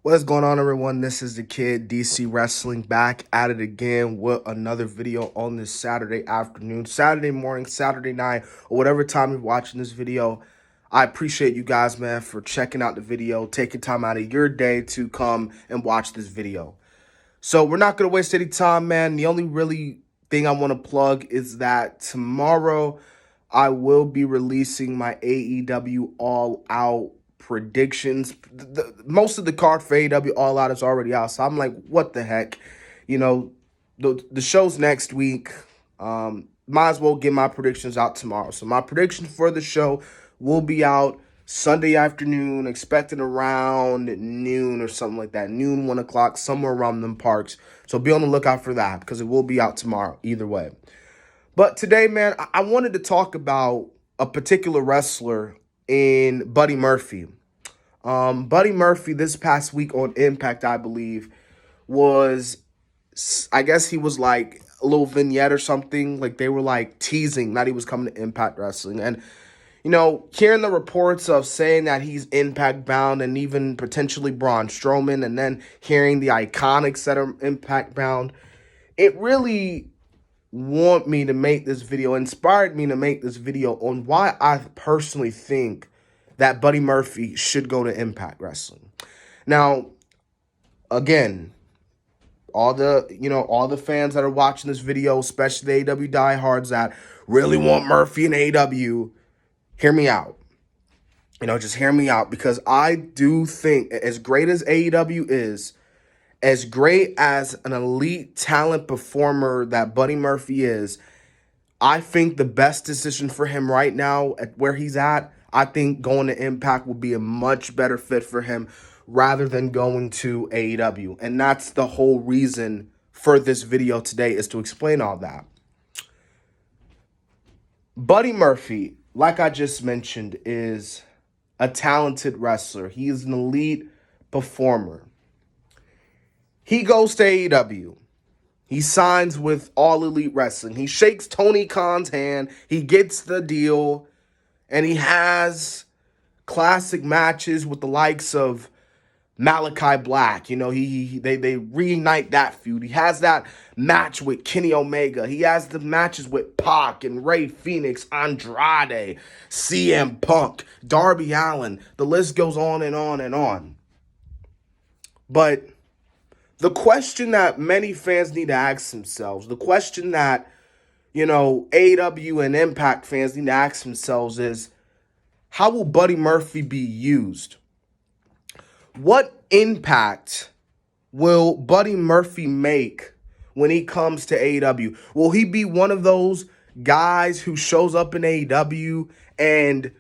What's going on, everyone? This is the Kid DC Wrestling back at it again with another video on this Saturday afternoon, Saturday morning, Saturday night, or whatever time you're watching this video. I appreciate you guys, man, for checking out the video, taking time out of your day to come and watch this video. So we're not going to waste any time, man. The only really thing I want to plug is that tomorrow I will be releasing my AEW All Out predictions. Most of the card for AEW All Out is already out, so I'm like, what the heck? You know, the show's next week. Might as well get my predictions out tomorrow. So my prediction for the show will be out Sunday afternoon, expecting around noon or something like that. Noon, 1 o'clock, somewhere around them parks. So be on the lookout for that because it will be out tomorrow either way. But today, man, I wanted to talk about a particular wrestler in Buddy Murphy. Buddy Murphy this past week on Impact, I believe, I guess he was like a little vignette or something. Like they were like teasing that he was coming to Impact Wrestling. And, hearing the reports of saying that he's Impact bound and even potentially Braun Strowman, and then hearing the Iconics that are Impact bound, it really inspired me to make this video on why I personally think that Buddy Murphy should go to Impact Wrestling. Now, again, all the fans that are watching this video, especially the AEW diehards that really want Murphy in AEW, hear me out. Just hear me out, because I do think, as great as AEW is, as great as an elite talent performer that Buddy Murphy is, I think the best decision for him right now at where he's at, I think going to Impact would be a much better fit for him rather than going to AEW. And that's the whole reason for this video today, is to explain all that. Buddy Murphy, like I just mentioned, is a talented wrestler. He is an elite performer. He goes to AEW. He signs with All Elite Wrestling. He shakes Tony Khan's hand. He gets the deal. And he has classic matches with the likes of Malachi Black. They reignite that feud. He has that match with Kenny Omega. He has the matches with Pac and Rey Fenix, Andrade, CM Punk, Darby Allin. The list goes on and on and on. But the question that many fans need to ask themselves, the question that, AEW and Impact fans need to ask themselves is, how will Buddy Murphy be used? What impact will Buddy Murphy make when he comes to AEW? Will he be one of those guys who shows up in AEW and,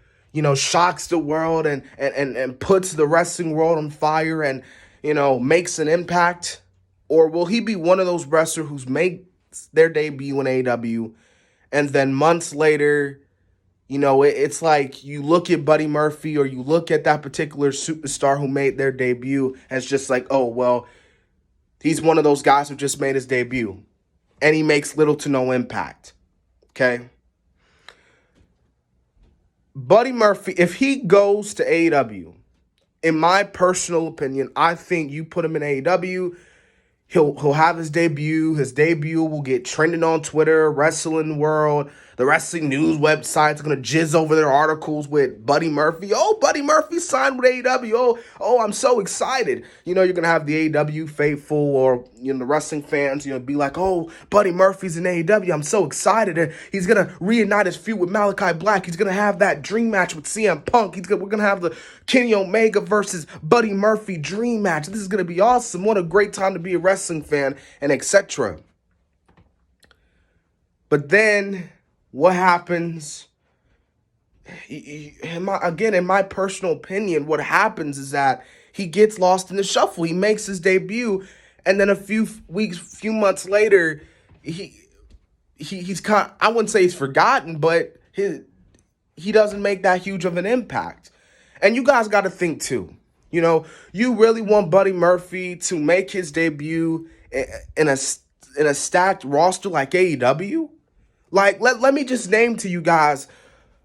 shocks the world and puts the wrestling world on fire and, makes an impact? Or will he be one of those wrestlers who's made their debut in AEW, and then months later, it's like you look at Buddy Murphy or you look at that particular superstar who made their debut, and it's just like, oh, well, he's one of those guys who just made his debut, and he makes little to no impact, okay? Buddy Murphy, if he goes to AEW, in my personal opinion, I think you put him in AEW, He'll have his debut. His debut will get trending on Twitter, Wrestling World. The wrestling news websites are going to jizz over their articles with Buddy Murphy. Oh, Buddy Murphy signed with AEW. Oh, I'm so excited. You're going to have the AEW faithful or, the wrestling fans, be like, oh, Buddy Murphy's in AEW. I'm so excited. And he's going to reignite his feud with Malachi Black. He's going to have that dream match with CM Punk. We're going to have the Kenny Omega versus Buddy Murphy dream match. This is going to be awesome. What a great time to be a wrestling fan, and etc. But then what happens? In my personal opinion, what happens is that he gets lost in the shuffle. He makes his debut, and then a few months later, he's kind. I wouldn't say he's forgotten, but he doesn't make that huge of an impact. And you guys got to think too. You really want Buddy Murphy to make his debut in a stacked roster like AEW? Like, let me just name to you guys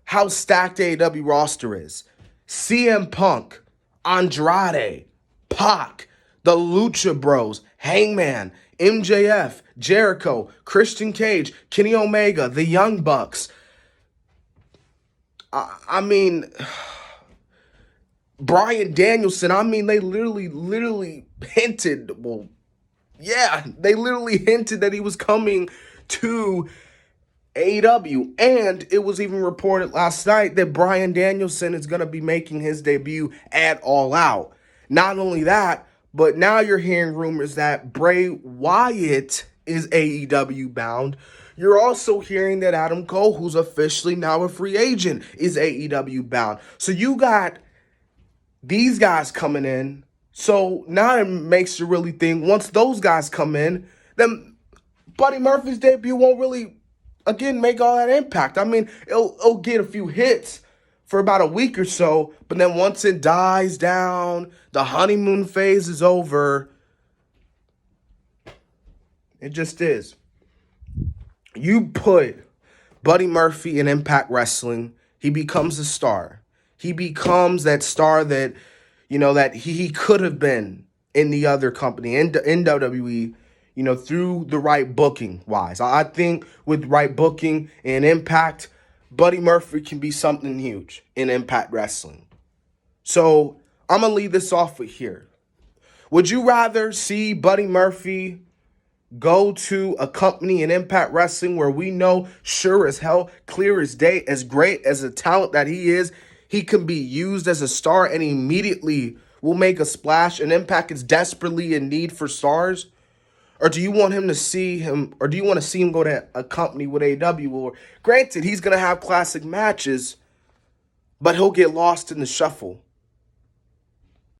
how stacked AEW roster is. CM Punk, Andrade, Pac, the Lucha Bros, Hangman, MJF, Jericho, Christian Cage, Kenny Omega, the Young Bucks. I mean, Bryan Danielson. I mean, they literally hinted. Well, yeah, they literally hinted that he was coming to AEW. And it was even reported last night that Bryan Danielson is going to be making his debut at All Out. Not only that, but now you're hearing rumors that Bray Wyatt is AEW bound. You're also hearing that Adam Cole, who's officially now a free agent, is AEW bound. So you got these guys coming in. So now it makes you really think, once those guys come in, then Buddy Murphy's debut won't really, again, make all that impact. I mean, it'll get a few hits for about a week or so, but then once it dies down, the honeymoon phase is over. It just is. You put Buddy Murphy in Impact Wrestling, he becomes a star. He becomes that star that, that he could have been in the other company, in WWE, through the right booking wise. I think with right booking and Impact, Buddy Murphy can be something huge in Impact Wrestling. So I'm going to leave this off with here. Would you rather see Buddy Murphy go to a company in Impact Wrestling where we know, sure as hell, clear as day, as great as a talent that he is, he can be used as a star and immediately will make a splash, and Impact is desperately in need for stars? Or do you want him to see him, or do you want to see him go to a company with AEW where, granted, he's going to have classic matches, but he'll get lost in the shuffle?